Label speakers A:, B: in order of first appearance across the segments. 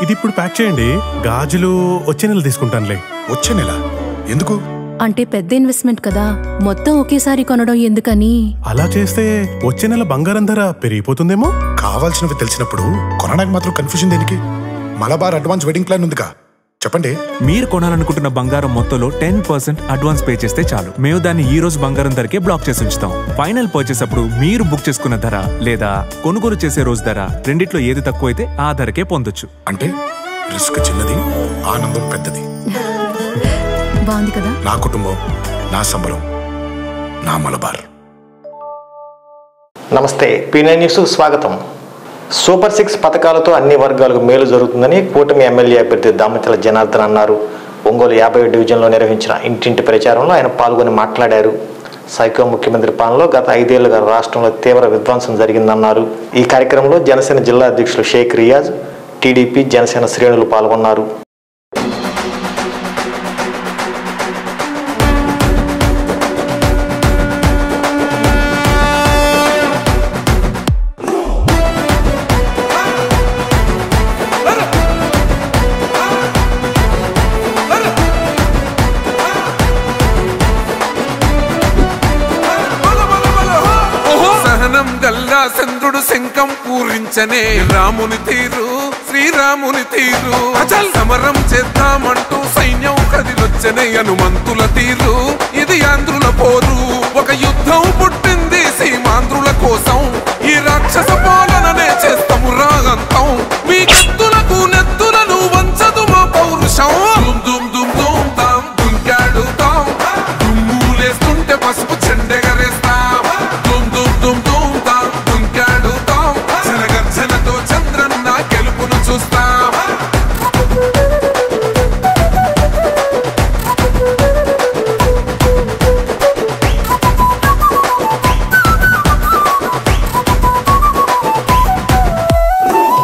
A: ఇది ఇప్పుడు ప్యాక్ చేయండి. గాజులు వచ్చే నెల తీసుకుంటానులే.
B: వచ్చే నెల ఎందుకు?
C: అంటే పెద్ద ఇన్వెస్ట్మెంట్ కదా, మొత్తం ఒకేసారి కొనడం ఎందుకని.
A: అలా చేస్తే వచ్చే నెల బంగారం ధర పెరిగిపోతుందేమో.
B: కావాల్సినవి తెలిసినప్పుడు కొనడానికి మాత్రం కన్ఫ్యూజన్ దేనికి? మలబార్ అడ్వాన్స్ వెడ్డింగ్ ప్లాన్ ఉందిగా, చెప్పండి.
D: మీరు కొనాలనుకుంటున్న బంగారం మొత్తంలో 10% అడ్వాన్స్ పే చేస్తే చాలు. మేము దాన్ని ఈ రోజు బంగారం ధరకే బ్లాక్ చేసి ఉంచుతాం. ఫైనల్ పర్చేస్ అప్పుడు మీరు బుక్ చేసుకున్న ధర లేదా కొనుగోలు చేసే రోజు ధర రెండిట్లో ఏది తక్కువైతే ఆ ధరకే పొందొచ్చు.
B: అంటే రిస్క్ చిన్నది, ఆనందం పెద్దది.
C: బాగుంది కదా.
B: నా కుటుంబం, నా సంబరం, నా మలబార్.
E: నమస్తే, P9 న్యూస్కు స్వాగతం. సూపర్ 6 పథకాలతో అన్ని వర్గాలకు మేలు జరుగుతుందని కూటమి ఎమ్మెల్యే అభ్యర్థి దామచల జనార్దన్ అన్నారు. ఒంగోలు 50వ డివిజన్లో నిర్వహించిన ఇంటింటి ప్రచారంలో ఆయన పాల్గొని మాట్లాడారు. సైకో ముఖ్యమంత్రి పాలనలో గత 5 ఏళ్లుగా రాష్ట్రంలో తీవ్ర విధ్వంసం జరిగిందన్నారు. ఈ కార్యక్రమంలో జనసేన జిల్లా అధ్యక్షులు షేక్ రియాజ్, టీడీపీ, జనసేన శ్రేణులు పాల్గొన్నారు.
F: చంద్రుడు శంఖం పూరించనే రాముని తీరు, శ్రీరాముని తీరు. అచల్ సమరం చేద్దామంటూ సైన్యం కదిలొచ్చనే హనుమంతుల తీరు. ఇది ఆంధ్రుల పోరు, ఒక యుద్ధం పుట్టింది సీమాంధ్రుల కోసం. ఈ రాక్షస పాలననే చేస్తాము రాగంతం. మీ కత్తులకు నెత్తులను వంచదు మా పౌరుషం. దుమ్ దుమ్ దుమ్ తాం దుంకాడుతాం, దుమ్ములేస్తుంటే పసుపు చెండెగరేస్తాం. దుమ్ దుమ్ దుమ్ దుమ్ తాం దుంకాడుతాం, జనగర్జనతో చంద్రన్న గెలుపును చూస్తాం.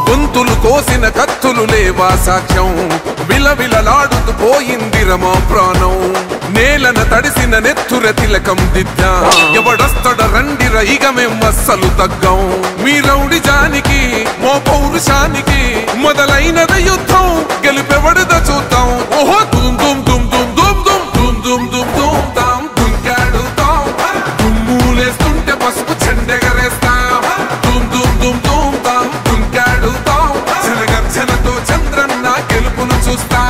F: గొంతులు కోసిన కత్తులు లేవా సాక్ష్యం, విలవిలలాడుతూ పోయింది రమా ప్రాణం. నేలన తడిసిన నెత్తుర తిలకం దిద్దా, ఎవడొస్తడ రండిర ఇక మేం అస్సలు తగ్గం. మీ రౌడి జానికి మో పౌరుషానికి మొదలైనద యుద్ధం, గెలుపెవడద చూద్దాం. ఓహో దుమ్ దుమ్ దుమ్ దుమ్ దుమ్ దుమ్ దుమ్ దుమ్ దుమ్ దుమ్ తాం దుంకాడుతాం, దుమ్ములేస్తుంటే పసుపు చెండెగరేస్తాం. దుమ్ దుమ్ దుమ్ దుమ్ తాం దుంకాడుతాం, జనగర్జనతో చంద్రన్న గెలుపును చూస్తాం.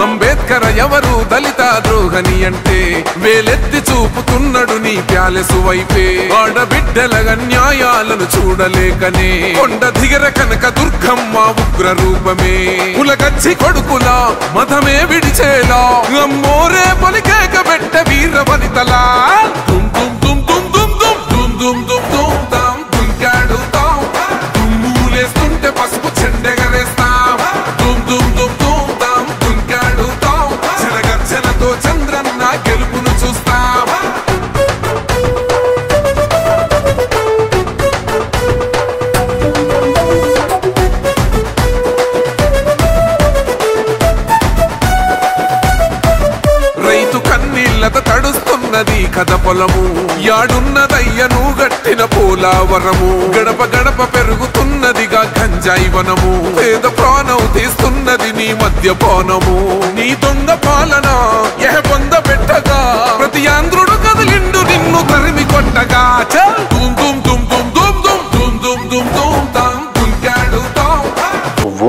F: అంబేద్కర్ ఎవరు దళిత ద్రోహని అంటే వేలెత్తి చూపుతున్నాడు నీ ప్యాలెసు వైపే. ఆడబిడ్డల న్యాయాలను చూడలేకనే కొండ దిగర కనక దుర్గమ్మ ఉగ్ర రూపమే. కులగచ్చి కొడుకులా మతమే విడిచేలా అమ్మోరే పలికేక పెట్ట వీర వనితలా. దుమ్ దుమ్ దుమ్ దుమ్ దుమ్ దుమ్ దుమ్ దుమ్ దుమ్ దుమ్ తాం దుంకాడుతాం, దుమ్ములేస్తుంటే పసుపు చెండెగరేస్తాం. దుమ్ దుమ్ దుమ్ దుమ్ తాం దుంకాడుతాం, జనగర్జనతో చంద్రన్న గెలుపును చూస్తాం. రైతు కన్నీళ్లత తడుస్తున్నది కథ పొలము, యాడున్నదయ్యను గట్టిన పోలావరము. గడప గడప పెరుగుతున్నదిగా గంజాయి వనము, పేద ప్రాణం తీస్తున్నది నీ మద్యపానము. నీ దొంగ పాలన ఎహ పొంద పెట్టగా ప్రతి ఆంధ్రుడు కదిలిండు నిన్ను తరిమి కొట్టగా. దుమ్ దుమ్ దుమ్ దుమ్ దుమ్ దుమ్ దుమ్ దుమ్ దుమ్ దుమ్ తాం దుంకాడుతాం.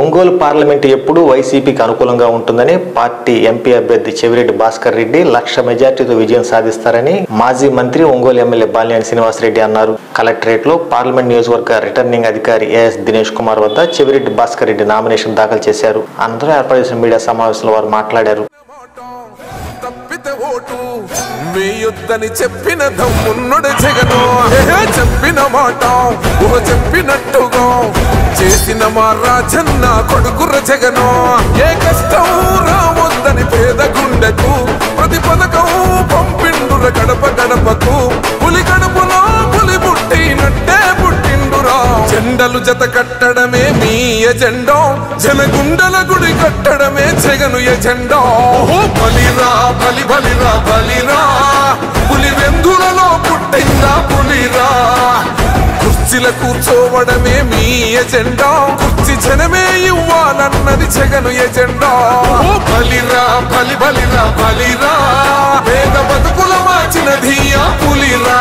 E: ఒంగోలు పార్లమెంటు ఎప్పుడూ వైసీపీకి అనుకూలంగా ఉంటుందని పార్టీ ఎంపీ అభ్యర్థి చెవిరెడ్డి భాస్కర్ రెడ్డి 1,00,000 మెజార్టీతో విజయం సాధిస్తారని మాజీ మంత్రి ఒంగోలు ఎమ్మెల్యే బాలినేని శ్రీనివాసరెడ్డి అన్నారు. కలెక్టరేట్ లో పార్లమెంట్ నియోజకవర్గ రిటర్నింగ్ అధికారి ఏఎస్ దినేష్ కుమార్ వద్ద చెవిరెడ్డి భాస్కర్ రెడ్డి నామినేషన్ దాఖలు చేశారు. అనంతరం ఏర్పాటు చేసిన మీడియా సమావేశంలో వారు మాట్లాడారు.
F: తప్పితే ఓటు వేయొద్దని చెప్పిన దమ్మున్నడు జగను, చెప్పిన మాట ఊహ చెప్పినట్టుగా చేసిన మా రాజన్న కొడుకుర జగను. ఏ కష్టం రావద్దని పేద గుండెకు ప్రతి పథకం పంపిండుర గడప గడపకు. పులి గడపలో పులి పుట్టినట్టే పుట్టిండురా, జెండ జెండలు జత కట్టడమే మీ ఎజెండా, జనగుండల గుడి కట్టడమే జగను ఎజెండా. బలిరా బలి బలిరా బలిరా, పులి వెందులలో పుట్టిందా పులిరా. కుర్చీల కూర్చోవడమే మీ ఎజెండా, కుర్చీ జనమే ఇవ్వాలన్నది జగను ఎజెండా. బలిరా బలి బలిరా బలిరా, పేద బతుకుల మార్చినది ఆ పులిరా.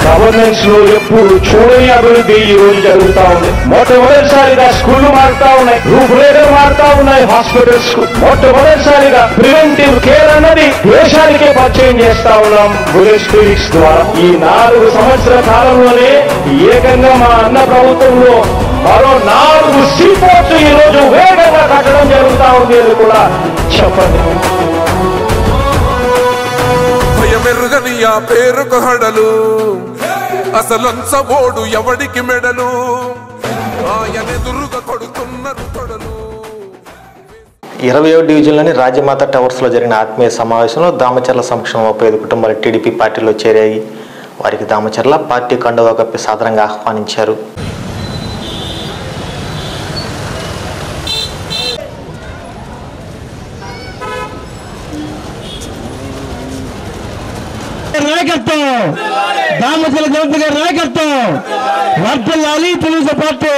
G: గవర్నెన్స్ లో ఎప్పుడు చూడని అభివృద్ధి ఈ రోజు జరుగుతా ఉంది. మొట్టమొదటిసారిగా స్కూళ్లు మారుతా ఉన్నాయి, రూపురేఖలు మారుతా ఉన్నాయి. హాస్పిటల్స్ మొట్టమొదటిసారిగా ప్రివెంటివ్ కేర్ అన్నది దేశానికే పరిచయం చేస్తా ఉన్నాం బుల్లెట్ క్లినిక్స్ ద్వారా. ఈ 4 సంవత్సరాల కాలంలోనే ఏకంగా మా అన్న ప్రభుత్వంలో మరో 4 సీపోర్ట్స్ ఈ రోజు వేగంగా కట్టడం జరుగుతా ఉంది అని కూడా చెప్పండి.
F: భయమెరుగని ఆ పేరుకు హడలు, అసలంచబోడు ఎవడికి మెడలు, ఆయనెదురుగా కొడుతున్నారు తొడలు.
E: 27 డివిజన్లోని రాజమాత టవర్స్లో జరిగిన ఆత్మీయ సమావేశంలో దామచర్ల సమక్షంలో 35 కుటుంబాలు టీడీపీ పార్టీలో చేరాయి. వారికి దామచర్ల పార్టీ కండువా కప్పి సాదరంగా ఆహ్వానించారు.
G: నాయకత్వం, దామచర్ల జగన్ గారి నాయకత్వం వర్ధిల్లాలి. తెలుగుదేశం పార్టీ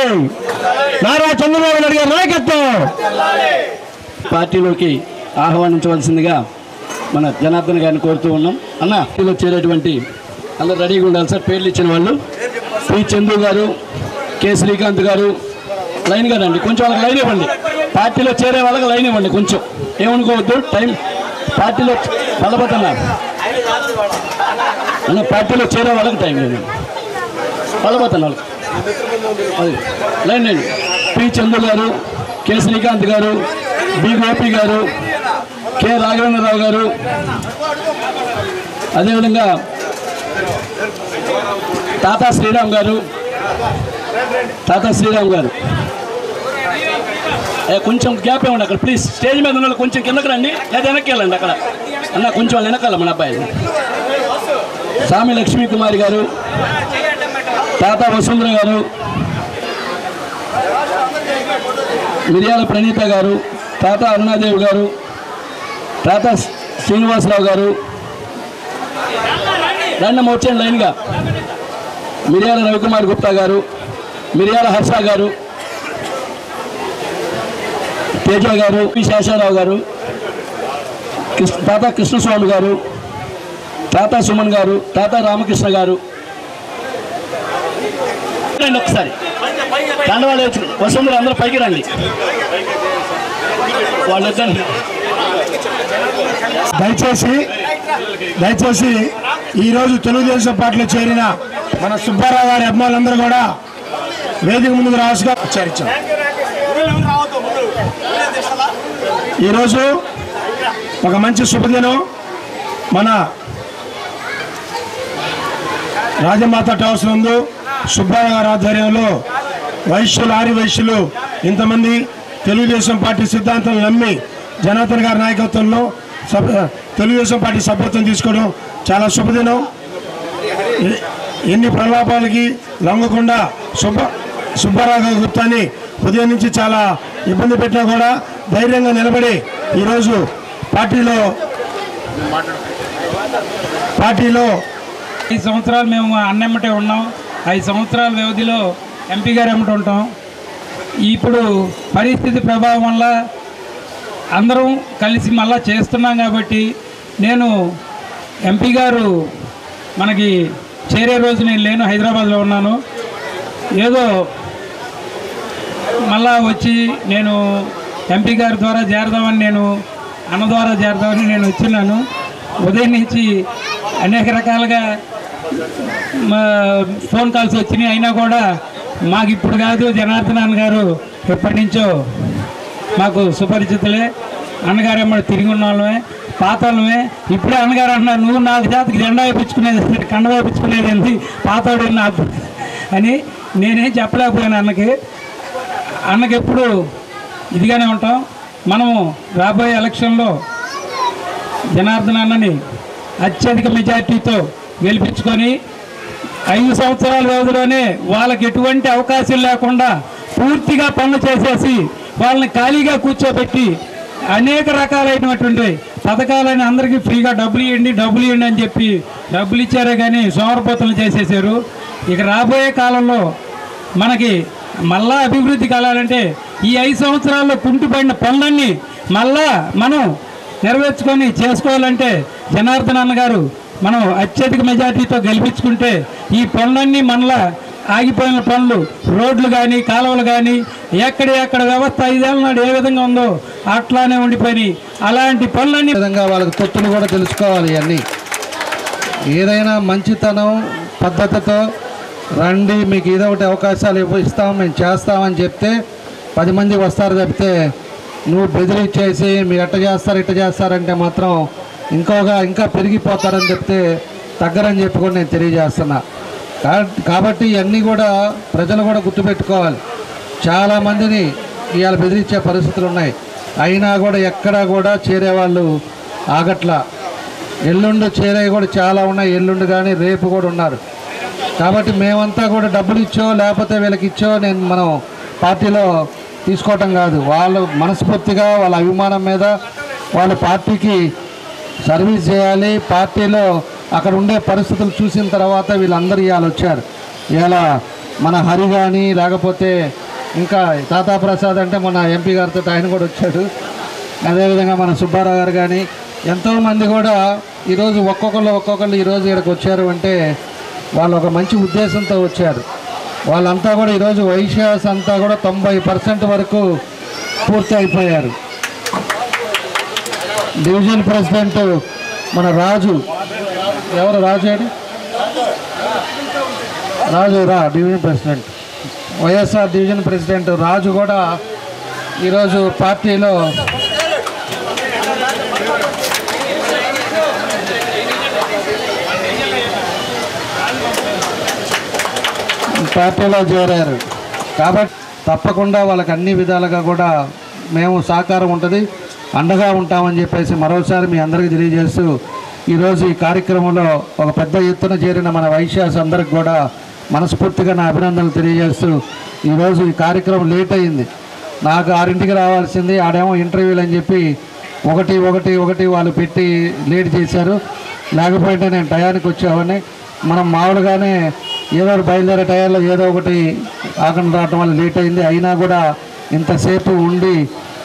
G: నారా చంద్రబాబు నాయుడు గారి నాయకత్వం పార్టీలోకి ఆహ్వానించవలసిందిగా మన జనార్దన్ గారిని కోరుతూ ఉన్నాం. అన్న పార్టీలో చేరేటువంటి అందరూ రెడీగా ఉండాలి సార్. పేర్లు ఇచ్చిన వాళ్ళు పి చందు గారు, కె శ్రీకాంత్ గారు లైన్గా రండి. కొంచెం వాళ్ళకి లైన్ ఇవ్వండి. పార్టీలో చేరే వాళ్ళకి లైన్ ఇవ్వండి. కొంచెం ఏమనుకోవద్దు. టైం పార్టీలో బలపడుతున్నారు అన్న, పార్టీలో చేరే వాళ్ళకి టైం లేదు. బలపడుతున్న వాళ్ళకి అది లైన్ లేదు. పి చందు గారు, కె శ్రీకాంత్ గారు, బి గోపి గారు, కె రాఘవేంద్రరావు గారు, అదేవిధంగా తాతా శ్రీరామ్ గారు. కొంచెం గ్యాప్ ఇవ్వండి అక్కడ ప్లీజ్. స్టేజ్ మీద ఉన్న కొంచెం కిందకి రండి, లేదా వెనక్కి వెళ్ళండి. అక్కడ అన్న కొంచెం వెనకాల మన అబ్బాయి. సామి లక్ష్మీ కుమారి గారు, తాతా వసుంధర గారు, మిర్యాల ప్రణీత గారు, తాతా అరుణాదేవి గారు, తాతా శ్రీనివాసరావు గారు రండి వచ్చేయండి లైన్గా. మిర్యాల రవికుమార్ గుప్తా గారు, మిర్యాల హర్ష గారు, తేజ గారు, పి శేషారావు గారు, తాతా కృష్ణస్వామి గారు, తాతా సుమన్ గారు, తాతా రామకృష్ణ గారు. రండి ఒకసారి కండవాళ్ళు వసుంధర అందరూ పైకి రండి. వాళ్ళిద్దరు దయచేసి ఈరోజు తెలుగుదేశం పార్టీలో చేరిన మన సుబ్బారావు గారి అభిమానులందరూ కూడా వేదిక ముందుకు రావాల్సిగా విచారించాం. ఈరోజు ఒక మంచి శుభదినం. మన రాజమాత టవర్స్ నందు సుబ్బారావు గారి ఆధ్వర్యంలో వైశ్యులు, ఆరి వైశ్యులు ఇంతమంది తెలుగుదేశం పార్టీ సిద్ధాంతాలు నమ్మి జనార్దన్ గారి నాయకత్వంలో తెలుగుదేశం పార్టీ సభ్యత్వం తీసుకోవడం చాలా శుభదినం. ఎన్ని ప్రలోభాలకి లొంగకుండా సుబ్బారావు గారి గుప్తాన్ని ఉదయం నుంచి చాలా ఇబ్బంది పెట్టినా కూడా ధైర్యంగా నిలబడి ఈరోజు పార్టీలో
H: 5 సంవత్సరాలు మేము అన్నెమ్మటే ఉన్నాం. 5 సంవత్సరాల వ్యవధిలో ఎంపీ గారు ఎమ్మట ఉంటాం. ఇప్పుడు పరిస్థితి ప్రభావం వల్ల అందరం కలిసి మళ్ళా చేస్తున్నాం కాబట్టి నేను ఎంపీ గారు మనకి చేరే రోజు నేను లేను, హైదరాబాద్లో ఉన్నాను. ఏదో మళ్ళా వచ్చి నేను ఎంపీ గారి ద్వారా చేరదామని, నేను అన్న ద్వారా చేరదామని నేను వచ్చినాను. ఉదయం నుంచి అనేక రకాలుగా ఫోన్ కాల్స్ వచ్చినాయి. అయినా కూడా మాకు ఇప్పుడు కాదు, జనార్దన్ గారు ఎప్పటి నుంచో మాకు సుపరిచితులే. అన్నగారు ఏమన్నా తిరిగి ఉన్న వాళ్ళమే, పాత వాళ్ళమే. ఇప్పుడే అన్నగారు అంటున్నారు, నువ్వు నాకు జాతికి జెండా వేయించుకునేది, కండ వేయించుకునేది ఏంటి, పాతోడు నాకు అని. నేనేం చెప్పలేకపోయాను అన్నకి ఎప్పుడు ఇదిగానే ఉంటాం. మనము రాబోయే ఎలక్షన్లో జనార్దన్ అన్నని అత్యధిక మెజార్టీతో గెలిపించుకొని 5 సంవత్సరాల వ్యవధిలోనే వాళ్ళకి ఎటువంటి అవకాశం లేకుండా పూర్తిగా పనులు చేసేసి వాళ్ళని ఖాళీగా కూర్చోబెట్టి అనేక రకాలైనటువంటి పథకాలని అందరికీ ఫ్రీగా డబ్బులు ఇవ్వండి అని చెప్పి డబ్బులు ఇచ్చారే కానీ సోమరపోతలు చేసేసారు. ఇక రాబోయే కాలంలో మనకి మళ్ళా అభివృద్ధి కలాలంటే ఈ 5 సంవత్సరాల్లో కుంటుపడిన పనులన్నీ మళ్ళా మనం నెరవేర్చుకొని చేసుకోవాలంటే జనార్దన్ అన్న గారు మనం అత్యధిక మెజార్టీతో గెలిపించుకుంటే ఈ పనులన్నీ మనలా ఆగిపోయిన పనులు, రోడ్లు కానీ కాలువలు కానీ ఎక్కడ వ్యవస్థ 5 ఏళ్ళ నాడు ఏ విధంగా ఉందో అట్లానే ఉండిపోయి అలాంటి పనులన్నీ
I: విధంగా వాళ్ళకి తొత్తులు కూడా తెలుసుకోవాలి. ఇవన్నీ ఏదైనా మంచితనం పద్ధతితో రండి, మీకు ఏదో ఒకటి అవకాశాలు ఇస్తాం, మేము చేస్తామని చెప్తే 10 మంది వస్తారు తప్పితే నువ్వు బెదిరించేసి మీరు ఇట్ట చేస్తారంటే మాత్రం ఇంకా పెరిగిపోతారని చెప్తే తగ్గరని చెప్పుకొని నేను తెలియజేస్తున్నా. కాబట్టి ఇవన్నీ కూడా ప్రజలు కూడా గుర్తుపెట్టుకోవాలి. చాలామందిని ఇవాళ బెదిరించే పరిస్థితులు ఉన్నాయి. అయినా కూడా ఎక్కడా కూడా చేరేవాళ్ళు ఆగట్లా. ఎల్లుండి చేరే కూడా చాలా ఉన్నాయి. ఎల్లుండి కానీ రేపు కూడా ఉన్నారు. కాబట్టి మేమంతా కూడా డబ్బులు ఇచ్చో లేకపోతే వీళ్ళకి ఇచ్చో మనం పార్టీలో తీసుకోవటం కాదు. వాళ్ళు మనస్ఫూర్తిగా వాళ్ళ అభిమానం మీద వాళ్ళ పార్టీకి సర్వీస్ చేయాలి. పార్టీలో అక్కడ ఉండే పరిస్థితులు చూసిన తర్వాత వీళ్ళందరూ ఇవాళ వచ్చారు. ఇవాళ మన హరి కానీ లేకపోతే ఇంకా తాతా ప్రసాద్ అంటే మన ఎంపీ గారితో ఆయన కూడా వచ్చాడు. అదేవిధంగా మన సుబ్బారావు గారు కానీ ఎంతోమంది కూడా ఈరోజు ఒక్కొక్కళ్ళు ఈరోజు ఇక్కడికి వచ్చారు అంటే వాళ్ళు ఒక మంచి ఉద్దేశంతో వచ్చారు. వాళ్ళంతా కూడా ఈరోజు వైశ్యాస్ అంతా కూడా 90% వరకు పూర్తి అయిపోయారు. డివిజన్ ప్రెసిడెంట్ మన రాజు, ఎవరు రాజు అండి, division president, YSR division president Raju కూడా ఈరోజు పార్టీలో చేరారు. కాబట్టి తప్పకుండా వాళ్ళకి అన్ని విధాలుగా కూడా మేము సహకారం ఉంటుంది, అండగా ఉంటామని చెప్పేసి మరోసారి మీ అందరికీ తెలియజేస్తూ ఈరోజు ఈ కార్యక్రమంలో ఒక పెద్ద ఎత్తున చేరిన మన వైశ్యాస్ అందరికి కూడా మనస్ఫూర్తిగా నా అభినందనలు తెలియజేస్తూ ఈరోజు ఈ కార్యక్రమం లేట్ అయింది. నాకు 6ంటికి రావాల్సింది, ఆడేమో ఇంటర్వ్యూలు అని చెప్పి ఒకటి వాళ్ళు పెట్టి లేట్ చేశారు. లేకపోతే నేను టయానికి వచ్చేవాడిని. మనం మామూలుగానే ఏదో బయలుదేరే టైంలో ఏదో ఒకటి ఆకుండా రావడం వల్ల లేట్ అయింది. అయినా కూడా ఇంతసేపు ఉండి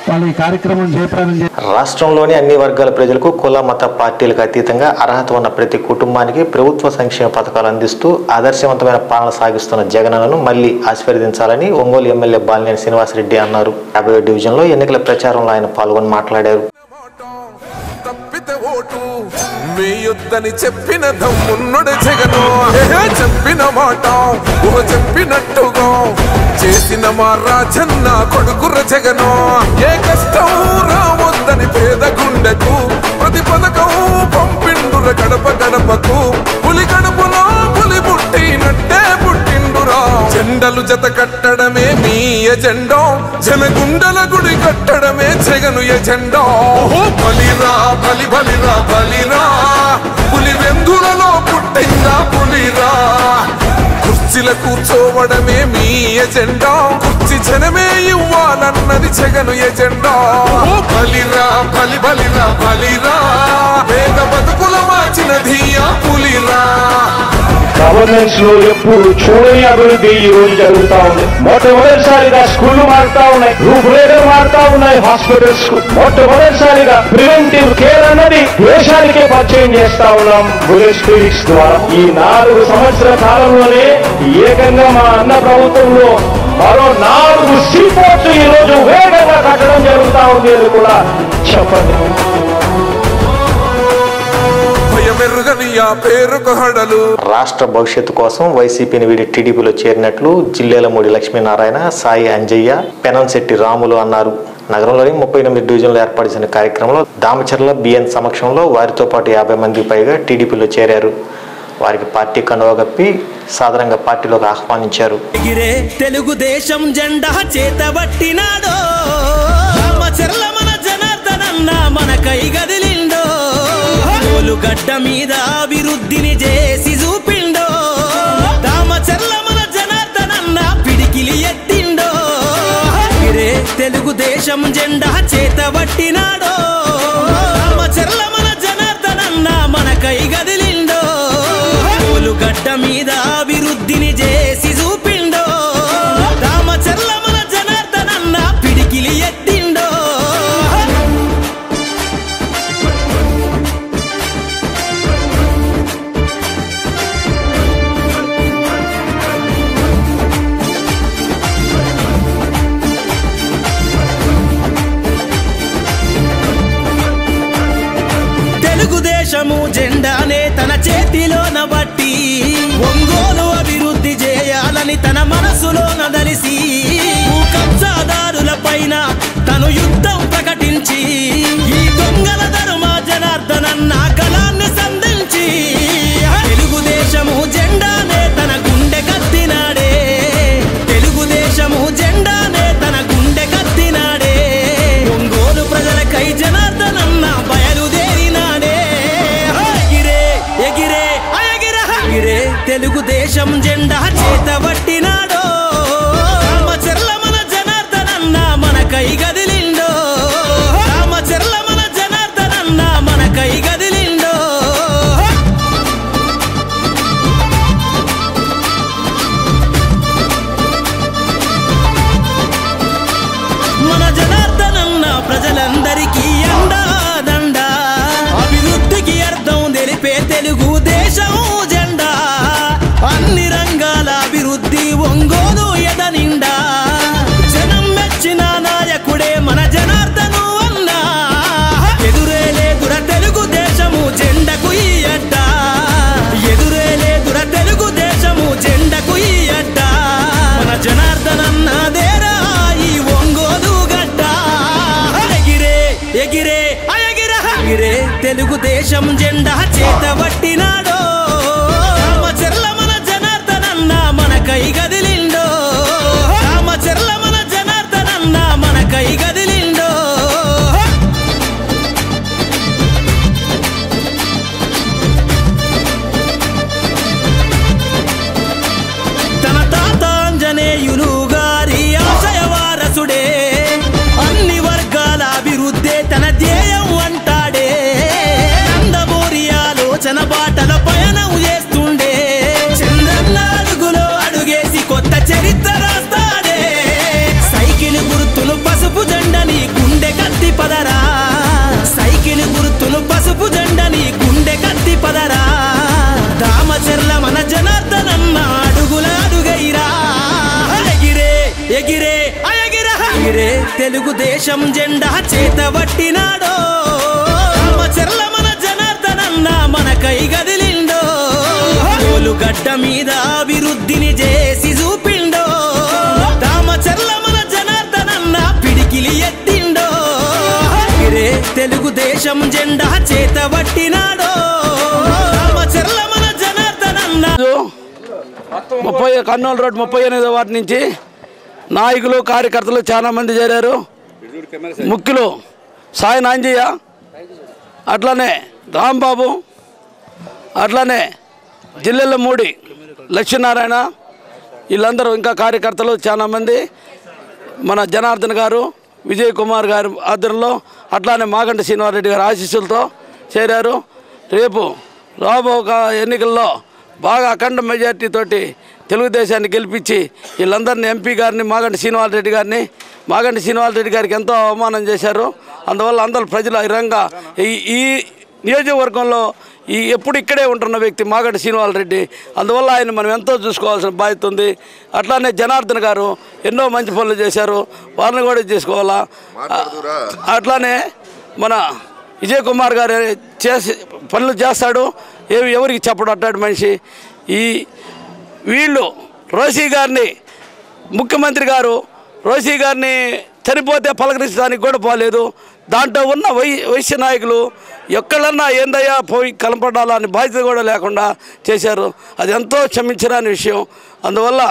I: వాళ్ళు ఈ కార్యక్రమం చేపట్టాలని.
E: రాష్ట్రంలోని అన్ని వర్గాల ప్రజలకు కుల మత పార్టీలకు అతీతంగా అర్హత ఉన్న ప్రతి కుటుంబానికి ప్రభుత్వ సంక్షేమ పథకాలు అందిస్తూ ఆదర్శవంతమైన పాలన సాగిస్తున్న జగనన్నను మళ్లీ ఆశీర్వదించాలని ఒంగోలు ఎమ్మెల్యే బాలినేని శ్రీనివాసరెడ్డి అన్నారు. 50వ డివిజన్లో ఎన్నికల ప్రచారంలో ఆయన పాల్గొని మాట్లాడారు.
F: వేయొద్దని చెప్పిన దమ్మున్నడు జగను, చెప్పిన మాట చెప్పినట్టుగా చేసిన మా రాజన్న కొడుకుర జగను. ఏ కష్టం రావద్దని పేద గుండెకు ప్రతి పథకం పంపిండుర గడప గడపకు. పులి గడపలో పులి పుట్టినట్టే పుట్టిండురా. జెండలు జత కట్టడమే మీ ఎజెండా, జనగుండల గుడి కట్టడమే జగను ఎజెండా. బలిరా బలిరా బలిరా, పులి వెందులలో పుట్టిందా పులిరా. కుర్చీల కూర్చోవడమే మీ ఎజెండా, కుర్చీ జనమే ఇవ్వాలన్నది జగను ఎజెండా. బలిరా బలిరా బలిరా, పేద బతుకుల మార్చినది ఆ పులిరా.
G: గవర్నెన్స్ లో ఎప్పుడు చూడని అభివృద్ధి ఈ రోజు జరుగుతా ఉంది. మొట్టమొదటిసారిగా స్కూళ్లు మారుతా ఉన్నాయి, రూపురేఖలు మారుతా ఉన్నాయి. హాస్పిటల్స్ మొట్టమొదటిసారిగా ప్రివెంటివ్ కేర్ అన్నది దేశానికే పరిచయం చేస్తా ఉన్నాం బుల్లెట్ క్లినిక్స్ ద్వారా. ఈ 4 సంవత్సరాల కాలంలోనే ఏకంగా మా అన్న ప్రభుత్వంలో మరో 4 సీపోర్ట్స్ ఈ రోజు వేగంగా కట్టడం జరుగుతా ఉంది అని కూడా చెప్పండి.
E: రాష్ట్ర భవిష్యత్తు కోసం వైసీపీని వీడి టీడీపీలో చేరినట్లు జిల్లేలమూడి లక్ష్మీనారాయణ, సాయి అంజయ్య, పెనంశెట్టి రాములు అన్నారు. నగరంలోని 38 డివిజన్లు ఏర్పాటు చేసిన కార్యక్రమంలో దామచర్ల బిఎన్ సమక్షంలో వారితో పాటు 50 మందికి పైగా టీడీపీలో చేరారు. వారికి పార్టీ కండువా కప్పి సాధారణంగా పార్టీలోకి ఆహ్వానించారు.
J: తెలుగుదేశం జెండా చేతబట్టినాడో, మన జనార్దనన్న మన కై గదిలిండో, గడ్డ మీద అభివృద్ధిని చేసి చూపిండో. తెలుగుదేశం జెండా చేతబట్టినాడో రామచర్ల మన జనార్దనన్న మనకై గదిలిండో గడ్డ మీద అభివృద్ధిని చేసి చూపిండో రామచర్ల మన జనార్దనన్న పిడికిలి ఎత్తిండో తెలుగుదేశము జెండానే తన చేతిలోన బట్టి ఒంగోలు అభివృద్ధి చేయాలని తన మనసులోన దలిసి కబ్జాదారుల పైన తను యుద్ధం ప్రకటించి ఈ దొంగల ధర్మ జనార్దనన్న గలాన్ని సంధించి తెలుగుదేశము జెండానే తన గుండె కత్తినాడే తెలుగుదేశము జెండానే తన గుండె కత్తినాడే ఒంగోలు ప్రజలకై జనార్దనన్న బయలుదేరినాడే ఎగిరే తెలుగుదేశం జెండా చేతబట్టినాడో రామచర్ల మన జనార్దనన్న మనకై గదిలిండో రామచర్ల మన జనార్దనన్న మనకై గదిలిండో మన జనార్దనన్న ప్రజలందరికీ అండాదండ అభివృద్ధికి అర్థం తెలిపే తెలుగుదేశం జెండా అన్ని రంగాల అభివృద్ధి ఒంగోలు ఎదనిండా జనం మెచ్చిన నాయకుడే మన జనార్దను అన్నా ఎదురే లేదుర తెలుగుదేశము జెండకు ఈ అడ్డ ఎదురే లేదుర తెలుగుదేశము జెండకు ఈ అడ్డ మన జనార్దనన్నదేరా ఈ ఒంగోలు గడ్డ ఎగిరే తెలుగుదేశం జెండా చేతబట్టినాడో రామచర్ల మన జనార్దనన్న మనకై గదిలిండో రామచర్ల మన జనార్దనన్న మనకై గదిలిండో తన తాత ఆంజనేయులు గారి ఆశయ వారసుడే అన్ని వర్గాల అభివృద్ధి తన ధ్యేయం అంటాడే నందమూరి ఆలోచన బాటల పయనం చేస్తుండే చంద్రన్న అడుగులో అడుగేసి కొత్త చరిత్ర రాస్తాడే సైకిల్ గుర్తును పసుపు జెండని గుండె కత్తి పదరా సైకిల్ గుర్తును పసుపు జెండని గుండె కత్తి పదరా రామచర్ల మన జనార్దనన్న అడుగుల అడుగైరా ఎగిరే తెలుగుదేశం జెండా చేతబట్టినాడో రామచర్ల మన జనార్దనన్న మనకై గదిలిండో గడ్డ మీద అభివృద్ధిని చేసి చూపిండో రామచర్ల మన జనార్దనన్న పిడికిలి ఎత్తిండో తెలుగుదేశం జెండా చేతబట్టినాడో రామచర్ల మన జనార్దనన్న
K: 30 కర్నూలు రోడ్ 38వ వార్డు నుంచి నాయకులు కార్యకర్తలు చాలా మంది చేరారు. ముఖ్యులు సాయి నాంజయ్య, అట్లానే రాంబాబు, అట్లానే జిల్లెల మూడి లక్ష్మీనారాయణ, వీళ్ళందరూ ఇంకా కార్యకర్తలు చాలా మంది మన జనార్దన్ గారు, విజయ్ కుమార్ గారి ఆధ్వర్యంలో, అట్లానే మాగంటి శ్రీనివాసరెడ్డి గారి ఆశీస్సులతో చేరారు. రేపు రాబో ఎన్నికల్లో బాగా అఖండ మెజార్టీ తోటి తెలుగుదేశాన్ని గెలిపించి వీళ్ళందరినీ ఎంపీ గారిని మాగంటి శ్రీనివాసరెడ్డి గారికి ఎంతో అవమానం చేశారు. అందువల్ల అందరూ ప్రజలు రంగా ఈ నియోజకవర్గంలో ఎప్పుడు ఇక్కడే ఉంటున్న వ్యక్తి మాగంటి శ్రీనివాసరెడ్డి, అందువల్ల ఆయన మనం ఎంతో చూసుకోవాల్సిన బాధ్యత ఉంది. అట్లానే జనార్దన్ గారు ఎన్నో మంచి పనులు చేశారు, వారిని కూడా చేసుకోవాలా. అట్లానే మన విజయ్ కుమార్ గారు చేసి పనులు చేస్తాడు, ఎవరికి చెప్పడు అట్లాంటి మనిషి. వీళ్ళు రోసీ గారిని, ముఖ్యమంత్రి గారు రోసీ గారిని చనిపోతే పలకరించడానికి కూడా పోలేదు. దాంట్లో ఉన్న వైశ్య నాయకులు ఎక్కడన్నా ఏందయ్యా పోయి కనపడాలా అని బాధ్యత కూడా లేకుండా చేశారు. అది ఎంతో క్షమించరాని విషయం. అందువల్ల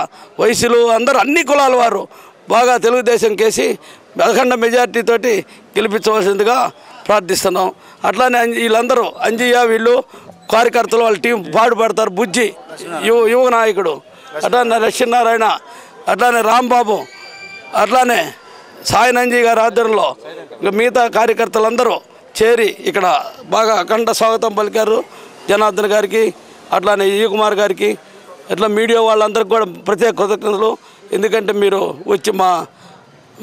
K: వయసులు అందరూ అన్ని కులాల వారు బాగా తెలుగుదేశం కేసి అఖండ మెజార్టీ తోటి గెలిపించవలసిందిగా ప్రార్థిస్తున్నాం. అట్లానే వీళ్ళందరూ అంజయ్య, వీళ్ళు కార్యకర్తలు వాళ్ళ టీం పాటుపడతారు. బుజ్జి యువ నాయకుడు, అట్లానే లక్ష్మీనారాయణ, అట్లానే రాంబాబు, అట్లానే సాయినంజీ గారి ఆధ్వర్యంలో మిగతా కార్యకర్తలందరూ చేరి ఇక్కడ బాగా అఖండ స్వాగతం పలికారు. జనార్దన్ గారికి, అట్లానే ఈ కుమార్ గారికి, ఇట్లా మీడియా వాళ్ళందరికీ కూడా ప్రత్యేక కృతజ్ఞతలు. ఎందుకంటే మీరు వచ్చి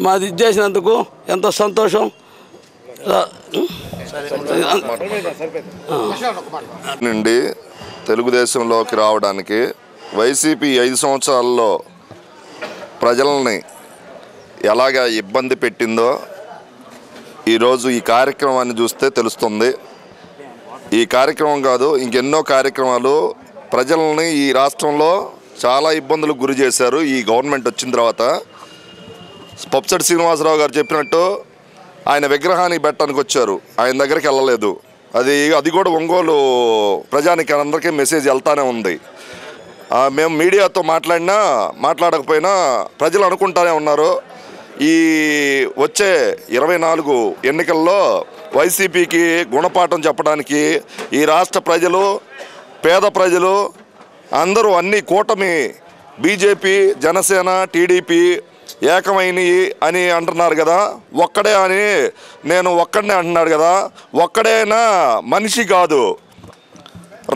K: మాది ఇది చేసినందుకు ఎంతో సంతోషం.
L: నుండి తెలుగుదేశంలోకి రావడానికి వైసీపీ 5 సంవత్సరాల్లో ప్రజల్ని ఎలాగా ఇబ్బంది పెట్టిందో ఈరోజు ఈ కార్యక్రమాన్ని చూస్తే తెలుస్తుంది. ఈ కార్యక్రమం కాదు, ఇంకెన్నో కార్యక్రమాలు ప్రజల్ని ఈ రాష్ట్రంలో చాలా ఇబ్బందులకు గురి చేశారు. ఈ గవర్నమెంట్ వచ్చిన తర్వాత పొప్సెట్టి శ్రీనివాసరావు గారు చెప్పినట్టు ఆయన విగ్రహాన్ని పెట్టడానికి వచ్చారు, ఆయన దగ్గరికి వెళ్ళలేదు. అది కూడా ఒంగోలు ప్రజానికి అందరికీ మెసేజ్ వెళ్తానే ఉంది. మేము మీడియాతో మాట్లాడకపోయినా ప్రజలు అనుకుంటానే ఉన్నారు, ఈ వచ్చే 24 ఎన్నికల్లో వైసీపీకి గుణపాఠం చెప్పడానికి ఈ రాష్ట్ర ప్రజలు, పేద ప్రజలు అందరూ అన్ని కూటమి బీజేపీ, జనసేన, టీడీపీ ఏకమైనవి అని అంటున్నారు కదా. ఒక్కడే అని నేను ఒక్కడనే అంటున్నాడు కదా. ఒక్కడైనా మనిషి కాదు,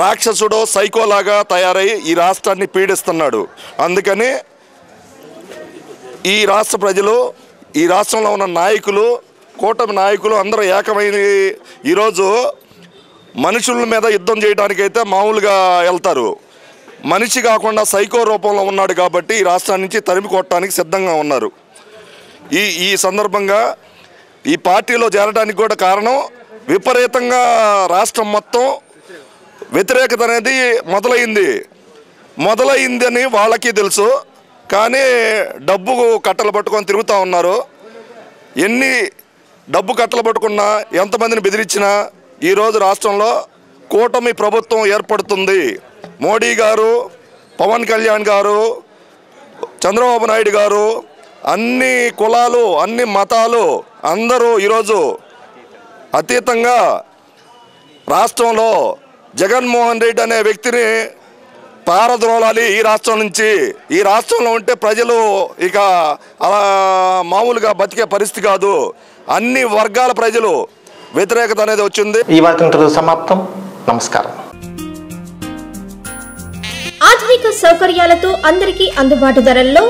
L: రాక్షసుడు, సైకోలాగా తయారై ఈ రాష్ట్రాన్ని పీడిస్తున్నాడు. అందుకని ఈ రాష్ట్ర ప్రజలు, ఈ రాష్ట్రంలో ఉన్న నాయకులు, కూటమి నాయకులు అందరూ ఏకమైన ఈరోజు మనుషుల మీద యుద్ధం చేయడానికైతే మామూలుగా వెళ్తారు. మనిషి కాకుండా సైకో రూపంలో ఉన్నాడు కాబట్టి ఈ రాష్ట్రాన్ని నుంచి తరిమి కొట్టడానికి సిద్ధంగా ఉన్నారు. ఈ సందర్భంగా ఈ పార్టీలో చేరడానికి కూడా కారణం విపరీతంగా రాష్ట్రం మొత్తం వ్యతిరేకత అనేది మొదలైందని వాళ్ళకి తెలుసు. కానీ డబ్బు కట్టలు పట్టుకొని తిరుగుతూ ఉన్నారు. ఎన్ని డబ్బు కట్టలు పట్టుకున్నా, ఎంతమందిని బెదిరించినా ఈరోజు రాష్ట్రంలో కూటమి ప్రభుత్వం ఏర్పడుతుంది. మోడీ గారు, పవన్ కళ్యాణ్ గారు, చంద్రబాబు నాయుడు గారు, అన్ని కులాలు, అన్ని మతాలు అందరూ ఈరోజు అతీతంగా రాష్ట్రంలో జగన్మోహన్ రెడ్డి అనే వ్యక్తిని పారద్రోలాలి ఈ రాష్ట్రం నుంచి. ఈ రాష్ట్రంలో ఉంటే ప్రజలు ఇక అలా మామూలుగా బతికే పరిస్థితి కాదు. అన్ని వర్గాల ప్రజలు వ్యతిరేకత అనేది వచ్చింది.
E: ఈ వార్త సమాప్తం. నమస్కారం.
M: ఆధునిక సౌకర్యాలతో అందరికీ అందుబాటు ధరల్లో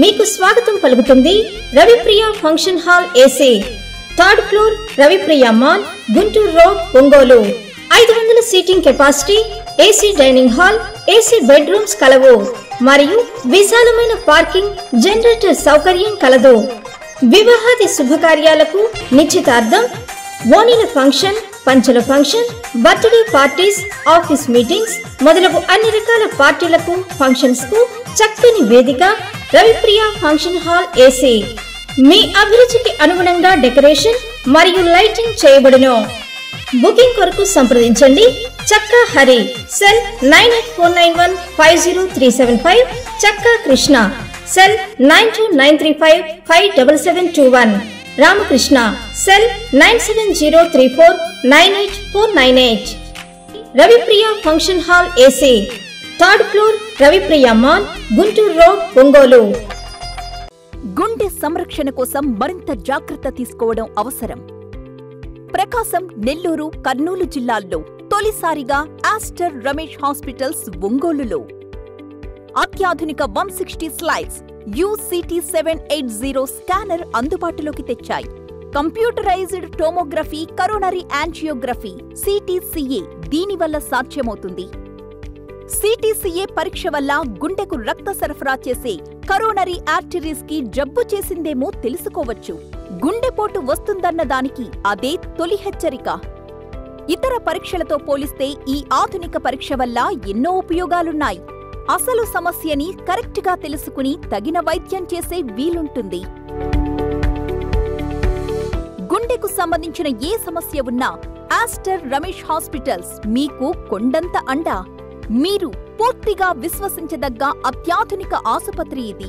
M: మీకు స్వాగతం పలుకుతుంది Ravipriya function hall AC, 3rd floor, Ravipriya mall, Guntur road, Ongole. 500 seating capacity, AC dining hall, AC bedrooms కలవు మరియు విశాలమైన పార్కింగ్, జనరేటర్ సౌకర్యం కలదు. వివాహాది శుభకార్యాలకు, నిశ్చితార్థం, ఓణీల ఫంక్షన్, పంచల function, birthday parties, office meetings మొదలగు అన్ని రకాల పార్టీలకు, ఫంక్షన్స్ కు చక్కని వేదిక రవిప్రియ ఫంక్షన్ హాల్ ఏసీ. మీ అభిరుచికి అనుగుణంగా డెకరేషన్ మరియు లైటింగ్ చేయబడును. బుకింగ్ కొరకు సంప్రదించండి చక్కా హరి, సెల్ 9849150375, చక్కా Krishna, cell 9293557721, Ramakrishna, cell 9703498498. Ravipriya function hall AC, 3rd floor, Ravipriya mall, Guntur road, Ongole.
N: గుండె సంరక్షణ కోసం మరింత జాగ్రత్త తీసుకోవడం అవసరం. ప్రకాశం, నెల్లూరు, కర్నూలు జిల్లాల్లో తొలిసారిగా ఆస్టర్ రమేష్ హాస్పిటల్స్ ఒంగోలులో అత్యాధునిక 160 స్లైడ్స్ UCT 780 స్కానర్ అందుబాటులోకి తెచ్చాయి. Computerised tomography, coronary angiography, CTCA దీనివల్ల సాధ్యమవుతుంది. CTCA పరీక్ష వల్ల గుండెకు రక్త సరఫరా చేసే కరోనరీ ఆర్టరీస్ కి జబ్బు చేసిందేమో తెలుసుకోవచ్చు. గుండెపోటు వస్తుందన్న దానికి అదే తొలి హెచ్చరిక. ఇతర పరీక్షలతో పోలిస్తే ఈ ఆధునిక పరీక్ష వల్ల ఎన్నో ఉపయోగాలున్నాయి. అసలు సమస్యని కరెక్ట్గా తెలుసుకుని తగిన వైద్యం చేసే వీలుంటుంది. గుండెకు సంబంధించిన ఏ సమస్య ఉన్నా ఆస్టర్ రమేష్ హాస్పిటల్స్ మీకు కొండంత అండా. మీరు పూర్తిగా విశ్వసించదగ్గ అత్యాధునిక ఆసుపత్రి ఇది.